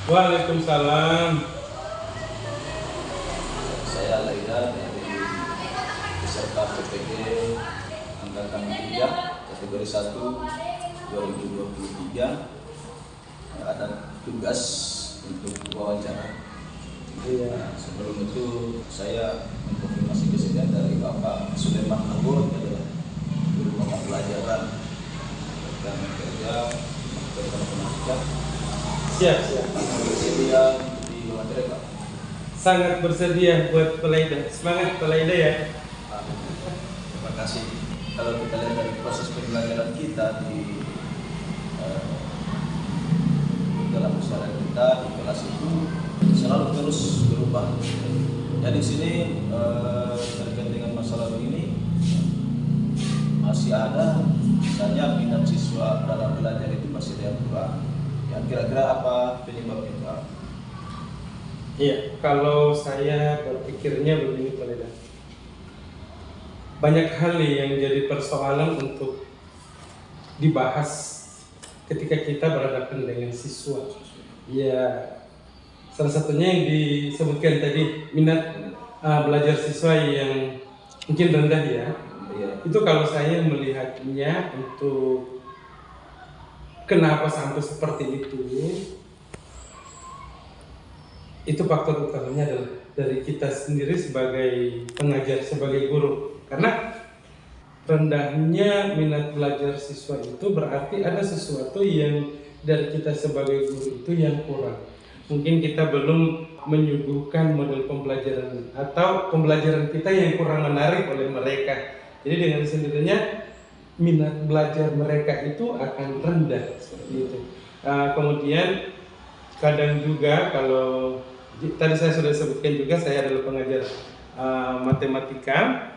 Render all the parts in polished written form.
Waalaikumsalam. Saya Laila dari peserta PPG Angkatan 3 kategori 1 2023. Ada tugas untuk wawancara. Iya. Sebelum itu saya mengkonfirmasi kesediaan dari Bapak Sulaiman Nabur, adalah guru mata pelajaran dan kerja tentang pendidikan. Siap. Bersedia di materi Pak. Sangat bersedia buat Pelaida. Semangat Pelaida ya. Terima kasih. Kalau kita lihat dari proses pembelajaran kita di dalam usaha kita di kelas itu selalu terus berubah. Dan di sini terkait dengan masalah ini masih ada, misalnya minat siswa dalam belajar itu masih ada yang kurang. Ya, kira-kira apa penyebabnya Pak? Iya, kalau saya berpikirnya begini Pelaida. Banyak hal yang jadi persoalan untuk dibahas ketika kita berhadapan dengan siswa. Ya, salah satunya yang disebutkan tadi, minat belajar siswa yang mungkin rendah ya. Itu kalau saya melihatnya untuk kenapa sampai seperti itu faktor utamanya adalah dari kita sendiri sebagai pengajar, sebagai guru. Karena rendahnya minat belajar siswa itu berarti ada sesuatu yang dari kita sebagai guru itu yang kurang. Mungkin kita belum menyuguhkan model pembelajaran atau pembelajaran kita yang kurang menarik oleh mereka. Jadi dengan sendirinya minat belajar mereka itu akan rendah seperti itu. Kemudian kadang juga kalau tadi saya sudah sebutkan juga saya adalah pengajar matematika.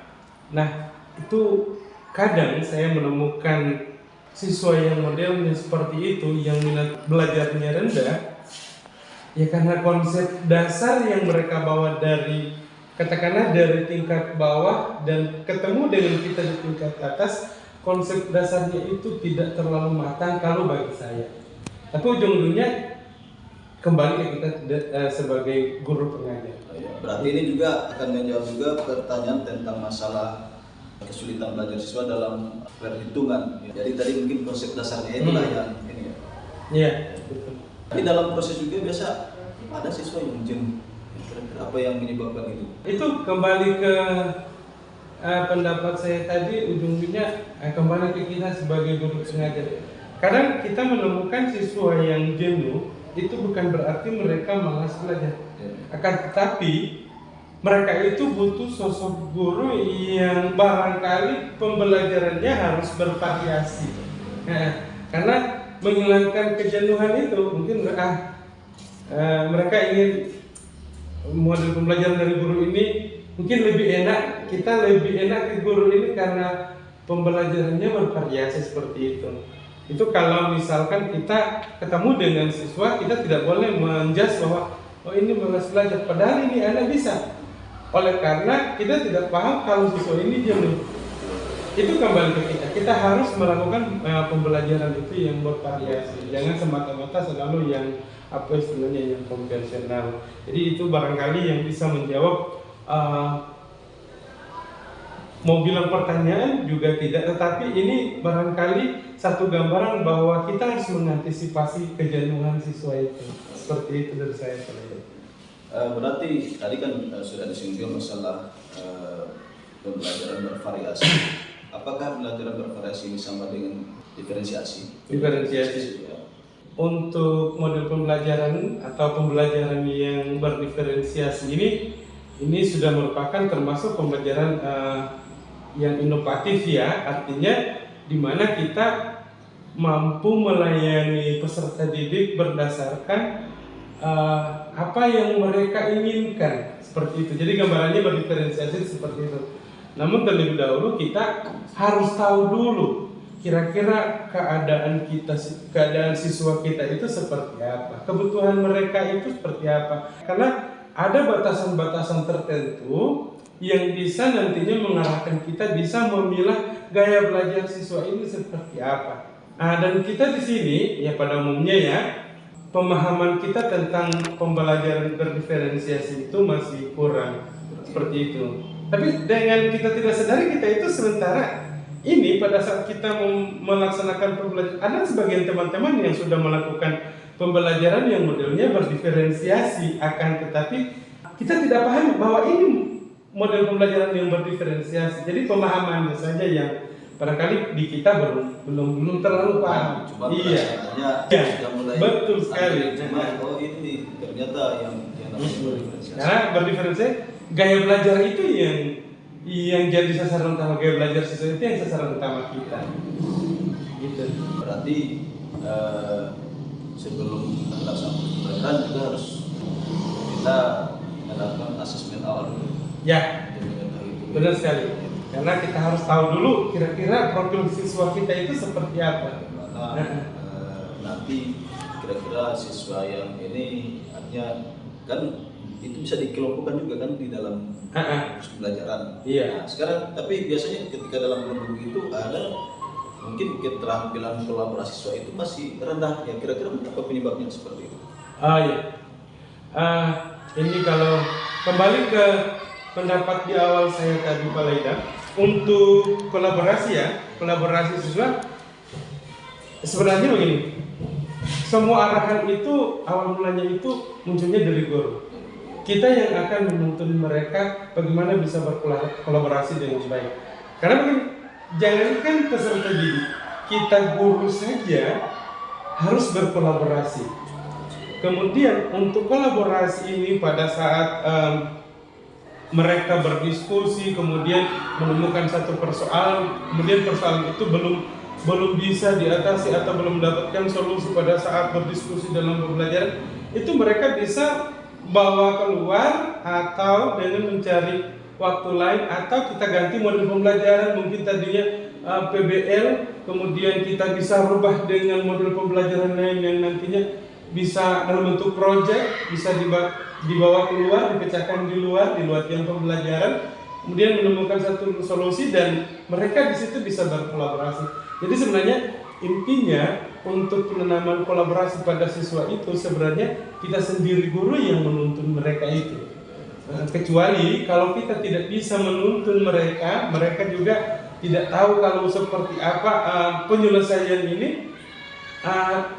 Nah, itu kadang saya menemukan siswa yang modelnya seperti itu, yang minat belajarnya rendah, ya karena konsep dasar yang mereka bawa dari, katakanlah dari tingkat bawah dan ketemu dengan kita di tingkat atas, konsep dasarnya itu tidak terlalu matang kalau bagi saya. Tapi ujung-ujungnya kembali ke kita sebagai guru pengajar. Berarti ini juga akan menjawab juga pertanyaan tentang masalah kesulitan belajar siswa dalam perhitungan. Jadi tadi mungkin konsep dasarnya itulah yang ini ya. Iya, betul. Tapi dalam proses juga biasa ada siswa yang jenuh. Apa yang menyebabkan itu? Itu kembali ke pendapat saya tadi, ujung-ujungnya kembali ke kita sebagai guru pengajar. Kadang kita menemukan siswa yang jenuh itu bukan berarti mereka malas belajar. Akan tetapi mereka itu butuh sosok guru yang barangkali pembelajarannya harus bervariasi. Karena menghilangkan kejenuhan itu mungkin mereka ingin model pembelajaran dari guru ini mungkin lebih enak, kita lebih enak ke guru ini karena pembelajarannya bervariasi seperti itu. Itu kalau misalkan kita ketemu dengan siswa, kita tidak boleh menjudge bahwa oh ini malas belajar, padahal ini anak bisa. Oleh karena kita tidak paham kalau siswa ini jenuh. Itu kembali ke kita harus melakukan pembelajaran itu yang bervariasi. Jangan semata-mata selalu yang apa istilahnya yang konvensional. Jadi itu barangkali yang bisa menjawab mau bilang pertanyaan juga tidak, tetapi ini barangkali satu gambaran bahwa kita harus mengantisipasi kejenuhan siswa itu. Seperti itu dari saya. Berarti tadi kan sudah disinggung masalah pembelajaran bervariasi. Apakah pembelajaran bervariasi ini sama dengan diferensiasi? Diferensiasi. Untuk model pembelajaran atau pembelajaran yang berdiferensiasi ini sudah merupakan termasuk pembelajaran yang inovatif ya, artinya di mana kita mampu melayani peserta didik berdasarkan apa yang mereka inginkan, seperti itu. Jadi gambarannya berdiferensiasi seperti itu. Namun terlebih dahulu kita harus tahu dulu kira-kira keadaan siswa kita itu seperti apa, kebutuhan mereka itu seperti apa. Karena ada batasan-batasan tertentu yang bisa nantinya mengarahkan kita bisa memilah gaya belajar siswa ini seperti apa. Dan kita di sini ya pada umumnya ya pemahaman kita tentang pembelajaran berdiferensiasi itu masih kurang seperti itu. Tapi dengan kita tidak sadari, kita itu sementara ini pada saat kita melaksanakan pembelajaran, ada sebagian teman-teman yang sudah melakukan pembelajaran yang modelnya berdiferensiasi, akan tetapi kita tidak paham bahwa ini model pembelajaran yang berdiferensiasi. Jadi pemahamannya saja yang barangkali di kita belum terlalu paham. Cuma iya, sudah mulai betul sekali. Cuma ini ternyata yang namanya berdiferensiasi. Karena berdiferensiasi, gaya belajar itu yang jadi sasaran utama, gaya belajar siswa itu yang sasaran utama kita. Gitu. Berarti sebelum melaksanakan pembelajaran juga harus kita melakukan asesmen awal dulu. Ya, benar sekali. Karena kita harus tahu dulu kira-kira profil siswa kita itu seperti apa. Karena nanti kira-kira siswa yang ini artinya kan itu bisa dikelompokkan juga kan di dalam pembelajaran. Iya. Nah, sekarang tapi biasanya ketika dalam kelompok itu ada mungkin keterampilan kolaborasi siswa itu masih rendah. Ya kira-kira apa penyebabnya seperti itu? Iya. Ini kalau kembali ke pendapat di awal saya tadi, Pak Laida, untuk kolaborasi siswa sebenarnya begini. Semua arahan itu awal mulanya itu munculnya dari guru. Kita yang akan menuntun mereka bagaimana bisa berkolaborasi dengan baik. Karena begini, jangankan peserta didik, kita guru saja harus berkolaborasi. Kemudian untuk kolaborasi ini pada saat mereka berdiskusi, kemudian menemukan satu persoalan, kemudian persoalan itu belum bisa diatasi atau belum mendapatkan solusi pada saat berdiskusi dalam pembelajaran, itu mereka bisa bawa keluar atau dengan mencari waktu lain, atau kita ganti model pembelajaran, mungkin tadinya PBL, kemudian kita bisa rubah dengan model pembelajaran lain yang nantinya bisa dalam bentuk proyek, bisa dibawa keluar, dipecahkan di luar tiang pembelajaran, kemudian menemukan satu solusi dan mereka di situ bisa berkolaborasi. Jadi sebenarnya intinya untuk penanaman kolaborasi pada siswa itu sebenarnya kita sendiri guru yang menuntun mereka itu. Kecuali kalau kita tidak bisa menuntun mereka, mereka juga tidak tahu kalau seperti apa penyelesaian ini.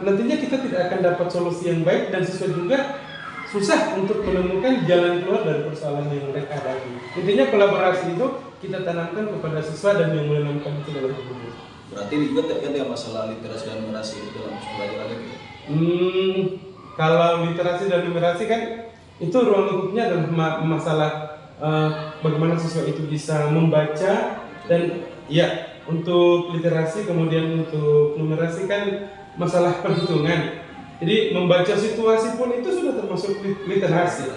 Nantinya kita tidak akan dapat solusi yang baik dan siswa juga susah untuk menemukan jalan keluar dari persoalan yang mereka hadapi. Intinya kolaborasi itu kita tanamkan kepada siswa dan yang menanamkan itu dalam guru. Berarti ini juga terkait dengan masalah literasi dan numerasi itu dalam pembelajaran itu. Kalau literasi dan numerasi kan itu ruang lingkupnya adalah masalah bagaimana siswa itu bisa membaca, dan ya untuk literasi, kemudian untuk numerasi kan masalah perhitungan. Jadi membaca situasi pun itu sudah termasuk literasi.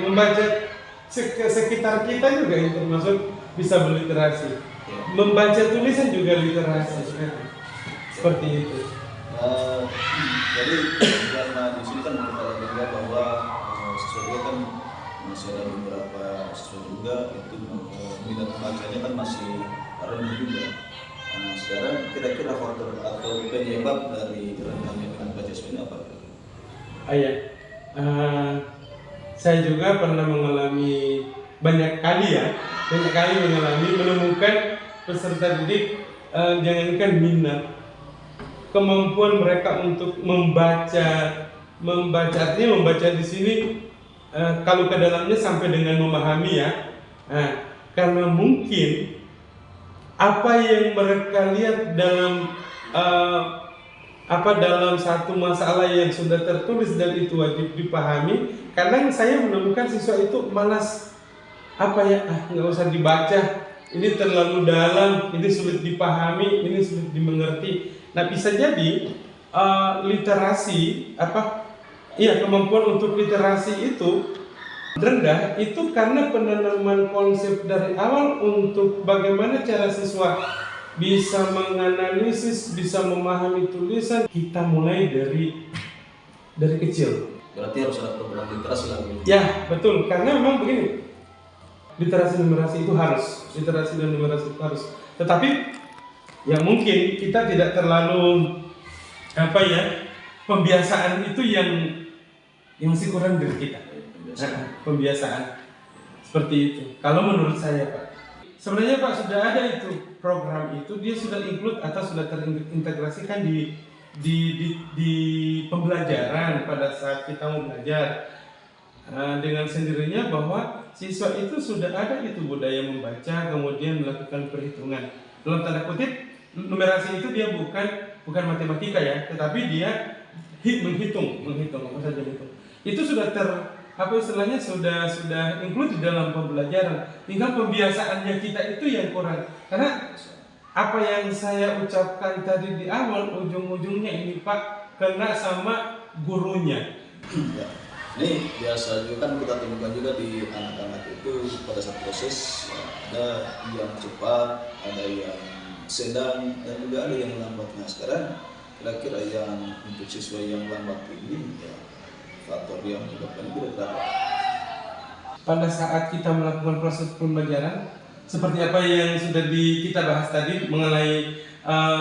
Membaca sekitar kita juga yang termasuk bisa berliterasi. Membaca tulisan juga literasi. Seperti itu. Jadi karena di sini kan kita lihat bahwa siswa juga kan masih ada beberapa siswa juga itu minat bacanya kan masih rendah juga. Nah, sekarang kira-kira faktor atau penyebab dari rendahnya minat baca siswa ini apa? Iya. Saya juga pernah mengalami banyak kali menemukan peserta didik jangankan minat, kemampuan mereka untuk membaca artinya membaca di sini kalau ke dalamnya sampai dengan memahami ya. Karena mungkin apa yang mereka lihat dalam dalam satu masalah yang sudah tertulis dan itu wajib dipahami. Kadang saya menemukan siswa itu malas nggak usah dibaca, ini terlalu dalam, ini sulit dipahami, ini sulit dimengerti. Nah bisa jadi literasi kemampuan untuk literasi itu rendah itu karena penanaman konsep dari awal untuk bagaimana cara siswa bisa menganalisis, bisa memahami tulisan. Kita mulai dari kecil. Berarti harus ada program literasi lagi. Ya betul, karena memang begini, literasi numerasi itu harus, tetapi ya mungkin kita tidak terlalu pembiasaan itu yang masih kurang dari kita. Pembiasaan seperti itu. Kalau menurut saya, Pak, sebenarnya Pak sudah ada itu program itu, dia sudah include atau sudah terintegrasikan di pembelajaran pada saat kita mau belajar. Dengan sendirinya bahwa siswa itu sudah ada itu budaya membaca, kemudian melakukan perhitungan. Dalam tanda kutip, numerasi itu dia bukan matematika ya, tetapi dia menghitung apa saja itu. Itu sudah sudah include di dalam pembelajaran. Tinggal pembiasaannya kita itu yang kurang. Karena apa yang saya ucapkan tadi di awal, ujung-ujungnya ini Pak kena sama gurunya. Ya. Ini biasa juga kan kita temukan juga di anak-anak itu pada saat proses, ada yang cepat, ada yang sedang, dan juga ada yang lambat. Nah sekarang kira-kira yang untuk siswa yang lambat ini ya, faktor yang menyebabkan itu berapa? Pada saat kita melakukan proses pembelajaran, seperti apa yang sudah kita bahas tadi mengenai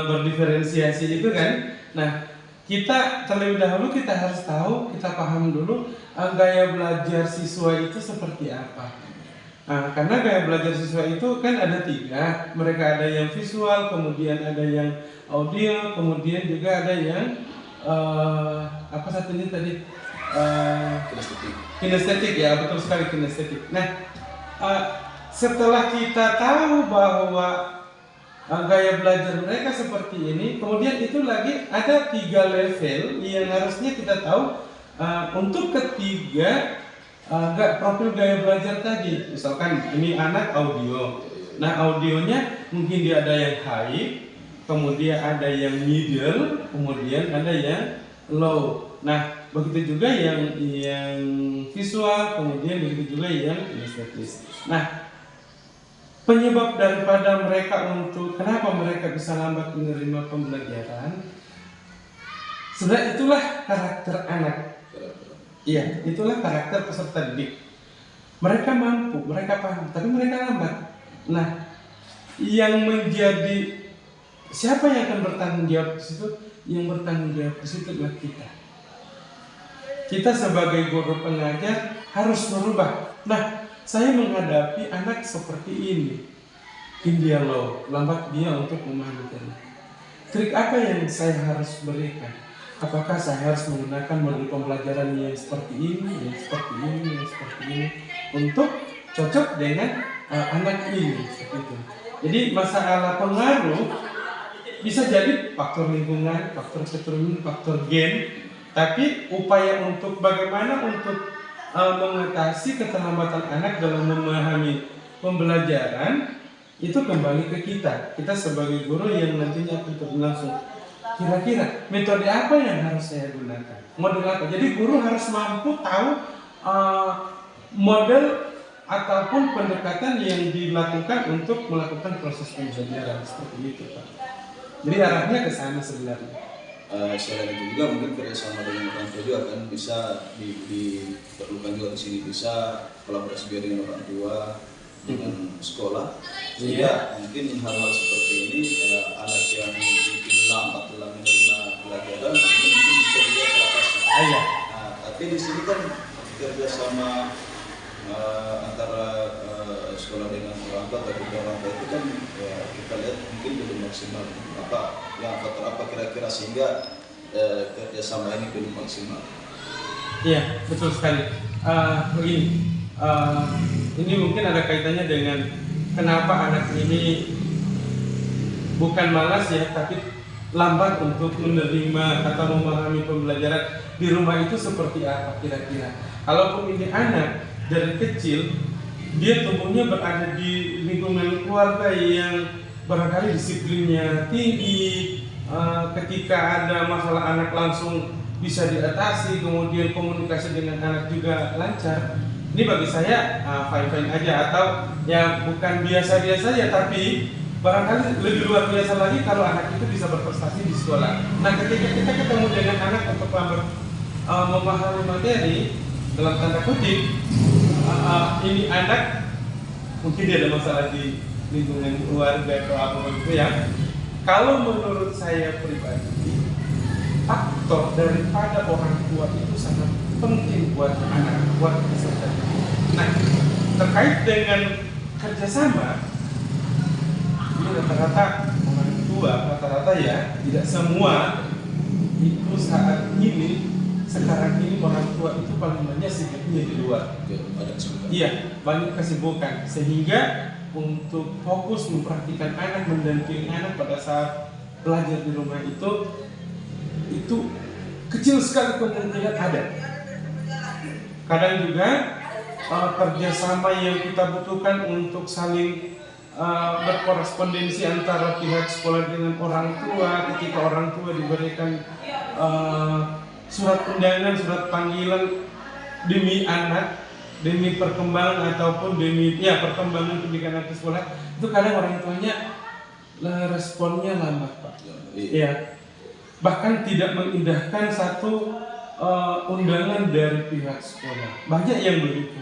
berdiferensiasi itu kan. Nah, kita terlebih dahulu kita harus tahu, kita paham dulu gaya belajar siswa itu seperti apa. Nah, karena gaya belajar siswa itu kan ada 3. Mereka ada yang visual, kemudian ada yang audio, kemudian juga ada yang apa satunya tadi? Kinestetik ya, betul sekali kinestetik. Nah, setelah kita tahu bahwa gaya belajar mereka seperti ini, kemudian itu lagi ada 3 level yang harusnya kita tahu untuk ketiga profil gaya belajar tadi. Misalkan ini anak audio, nah audionya mungkin dia ada yang high, kemudian ada yang middle, kemudian ada yang low. Nah begitu juga yang visual, kemudian begitu juga yang kinestetis. Nah penyebab daripada mereka kenapa mereka bisa lambat menerima pembelajaran, sebenarnya itulah karakter anak. Iya, itulah karakter peserta didik. Mereka mampu, mereka paham, tapi mereka lambat. Nah, yang menjadi siapa yang akan bertanggung jawab di situ? Yang bertanggung jawab di situ adalah kita. Kita sebagai guru pengajar harus merubah. Nah, saya menghadapi anak seperti ini. Dia low, lambat dia untuk memahami. Trik apa yang saya harus berikan? Apakah saya harus menggunakan model pembelajaran yang seperti ini, yang seperti ini, yang seperti ini untuk cocok dengan anak ini seperti itu. Jadi masalah pengaruh bisa jadi faktor lingkungan, faktor keturunan, faktor gen, tapi upaya untuk bagaimana untuk mengatasi keterlambatan anak dalam memahami pembelajaran itu kembali ke kita sebagai guru yang nantinya akan berlangsung. Kira-kira metode apa yang harus saya gunakan? Model apa? Jadi guru harus mampu tahu model ataupun pendekatan yang dilakukan untuk melakukan proses pembelajaran seperti itu, Pak. Jadi arahnya ke sana sebenarnya. Selain itu juga mungkin kerjasama dengan orang tua juga kan bisa diperlukan juga di sini, bisa kolaborasi juga dengan orang tua, dengan sekolah, sehingga mungkin hal-hal seperti ini anak yang mungkin lambat dalam menerima pelajaran ini mungkin bisa juga teratasi. Iya. Nah, tapi di sini kan kerjasama antara sekolah dengan orang tua, tapi orang tua itu kan ya, kita lihat mungkin belum maksimal. Faktor apa kira-kira sehingga kerjasama ini belum maksimal? Iya, betul sekali. Begini, ini mungkin ada kaitannya dengan kenapa anak ini bukan malas ya, tapi lambat untuk menerima atau memahami pembelajaran di rumah itu seperti apa kira-kira. Kalaupun ini anak dari kecil, dia tumbuhnya berada di lingkungan keluarga yang barangkali disiplinnya tinggi, ketika ada masalah anak langsung bisa diatasi, kemudian komunikasi dengan anak juga lancar. Ini bagi saya fine-fine aja, atau ya bukan biasa-biasa ya, tapi barangkali lebih luar biasa lagi kalau anak itu bisa berprestasi di sekolah. Nah ketika kita ketemu dengan anak untuk memahami materi, dalam tanda kutip, ini anak mungkin dia ada masalah di lingkungan keluarga atau apa begitu ya. Kalau menurut saya pribadi, faktor daripada orang tua itu sangat penting buat anak, buat peserta. Nah, terkait dengan kerjasama, ini rata-rata orang tua, rata-rata ya, tidak semua itu saat ini, sekarang ini orang tua itu paling banyak sibuknya di luar. Iya, banyak kesibukan, sehingga untuk fokus memperhatikan anak, mendampingi anak pada saat belajar di rumah itu kecil sekali kemungkinan ada. Kadang juga kerjasama yang kita butuhkan untuk saling berkorespondensi antara pihak sekolah dengan orang tua, ketika orang tua diberikan surat undangan, surat panggilan demi anak, demi perkembangan ataupun demi perkembangan pendidikan anak di sekolah, itu kadang orang tuanya responnya lambat, Pak. Iya. Bahkan tidak mengindahkan satu undangan dari pihak sekolah. Banyak yang begitu.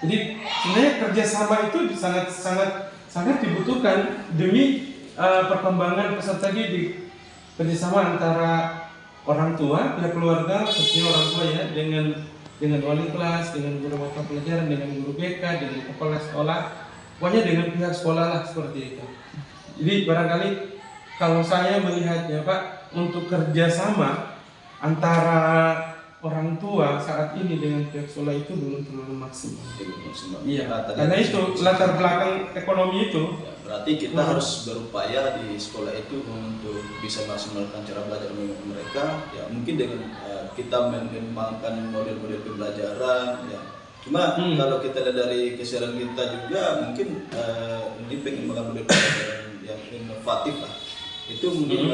Jadi sebenarnya kerjasama itu sangat dibutuhkan demi perkembangan peserta didik. Kerjasama antara orang tua, pihak keluarga, khususnya orang tua ya, dengan wali kelas, dengan guru mata pelajaran, dengan guru BK, dengan kepala sekolah, pokoknya dengan pihak sekolah lah, seperti itu. Jadi barangkali kalau saya melihatnya, Pak, untuk kerjasama antara orang tua saat ini dengan pihak sekolah itu belum terlalu maksimal. Iya, karena itu latar belakang ekonomi itu. Ya, berarti kita harus berupaya di sekolah itu untuk bisa maksimalkan cara belajar mereka. Ya, mungkin dengan kita mengembangkan model-model pembelajaran. Ya. Cuma kalau kita lihat dari keseharian kita juga, mungkin ini pengembangan model pembelajaran yang inovatif lah. Itu mungkin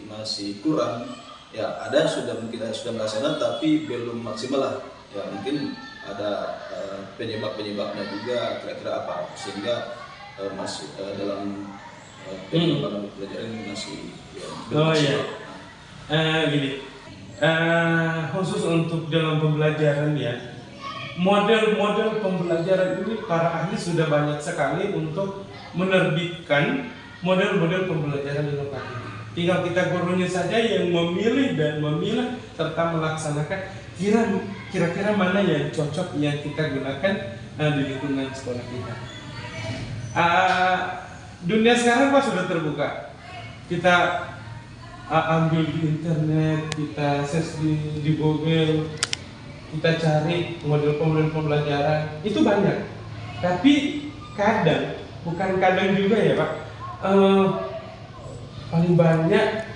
masih kurang. Ya, ada mungkin sudah melaksanakan tapi belum maksimal lah. Ya, mungkin ada penyebabnya juga, kira-kira apa, sehingga masih dalam pengembangan pelajaran ini masih belum maksimal. Gini, khusus untuk dalam pembelajaran ya, model-model pembelajaran ini para ahli sudah banyak sekali untuk menerbitkan model-model pembelajaran inovatif. Tinggal kita gurunya saja yang memilih dan memilah serta melaksanakan kira-kira mana yang cocok yang kita gunakan di lingkungan sekolah kita. Dunia sekarang Pak sudah terbuka. Kita ambil di internet, kita search di Google, kita cari model pembelajaran, itu banyak. Tapi bukan kadang juga ya Pak, paling banyak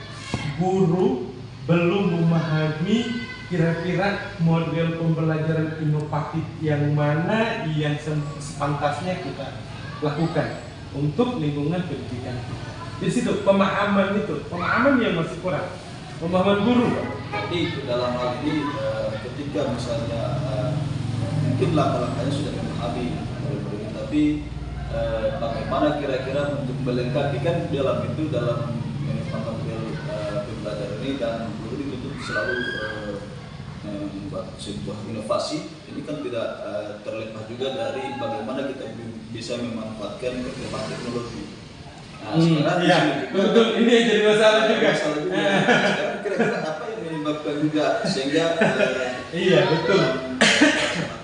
guru belum memahami kira-kira model pembelajaran inovatif yang mana yang sepantasnya kita lakukan untuk lingkungan pendidikan kita. Di situ pemahaman yang masih kurang, pemahaman guru. Jadi dalam hal ini ketika misalnya mungkin langkah-langkahnya sudah memahami model-model ini, tapi bagaimana kira-kira untuk melengkapi kan dalam model pembelajaran ini, dan guru itu selalu membuat sebuah inovasi. Ini kan tidak terlepas juga dari bagaimana kita bisa memanfaatkan perkembangan teknologi. Nah, sekarang betul, ini yang jadi masalah juga. Sekarang kira-kira apa yang menyebabkan juga sehingga betul.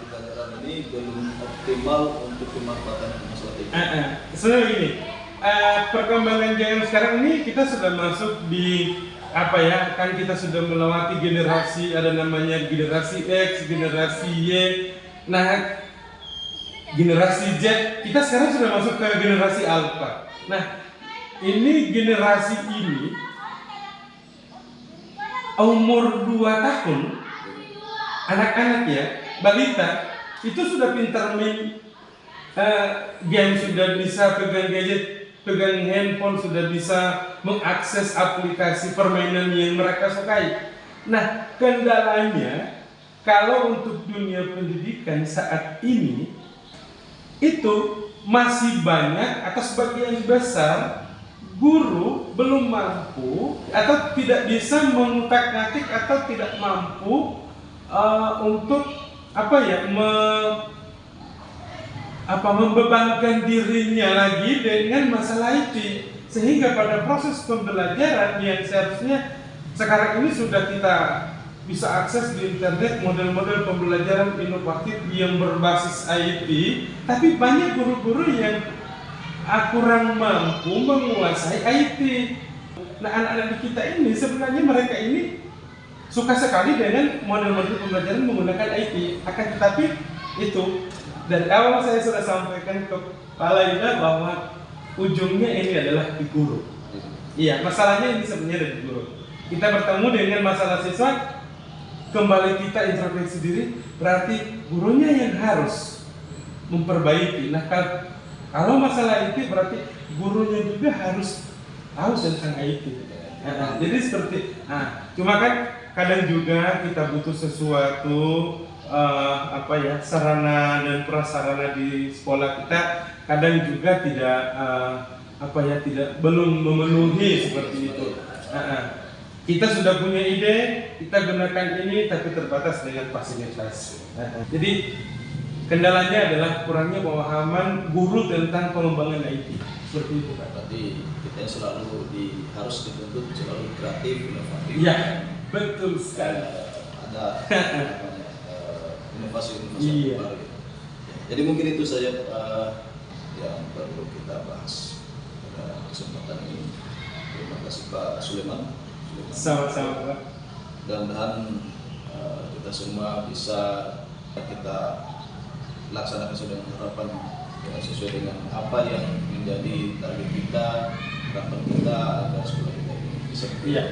Pembelajaran ini belum optimal untuk pemanfaatan masalah teknologi. Sebenarnya begini, perkembangan zaman sekarang ini kita sudah masuk di kan kita sudah melewati generasi, ada namanya generasi X, generasi Y. Nah, generasi Z, kita sekarang sudah masuk ke generasi Alpha. Nah, ini generasi ini umur 2 tahun, anak-anak ya, balita, itu sudah pintar main game, sudah bisa pegang gadget, pegang handphone, sudah bisa mengakses aplikasi permainan yang mereka sukai. Nah, kendalanya kalau untuk dunia pendidikan saat ini itu masih banyak atau sebagian besar guru belum mampu atau tidak bisa mengutak-atik atau tidak mampu untuk membebankan dirinya lagi dengan masalah IT, sehingga pada proses pembelajaran yang seharusnya sekarang ini sudah kita bisa akses di internet model-model pembelajaran inovatif yang berbasis IT, tapi banyak guru-guru yang kurang mampu menguasai IT. Nah, anak-anak kita ini sebenarnya mereka ini suka sekali dengan model-model pembelajaran menggunakan IT. Akan tetapi itu dari awal saya sudah sampaikan ke Pak Laila bahwa ujungnya ini adalah di guru. Iya, masalahnya ini sebenarnya dari guru. Kita bertemu dengan masalah siswa, kembali kita introspeksi diri, berarti gurunya yang harus memperbaiki. Nah, kalau masalah IT berarti gurunya juga harus tahu tentang IT. Jadi seperti, cuma kan kadang juga kita butuh sesuatu sarana dan prasarana di sekolah kita kadang juga tidak belum memenuhi seperti itu. Kita sudah punya ide, kita gunakan ini, tapi terbatas dengan fasilitas. Jadi kendalanya adalah kurangnya pemahaman guru tentang pengembangan IT. Seperti itu, Pak. Berarti kita selalu harus dituntut selalu kreatif, inovatif. Iya, betul sekali. Ada inovasi-inovasi Iya. baru. Jadi mungkin itu saja yang perlu kita bahas pada kesempatan ini. Terima kasih Pak Sulaiman. Sama-sama, Pak. Mudah-mudahan kita semua bisa kita laksanakan sesuai dengan harapan, sesuai dengan apa yang menjadi target kita, harapan kita agar sekolah kita ini bisa Iya.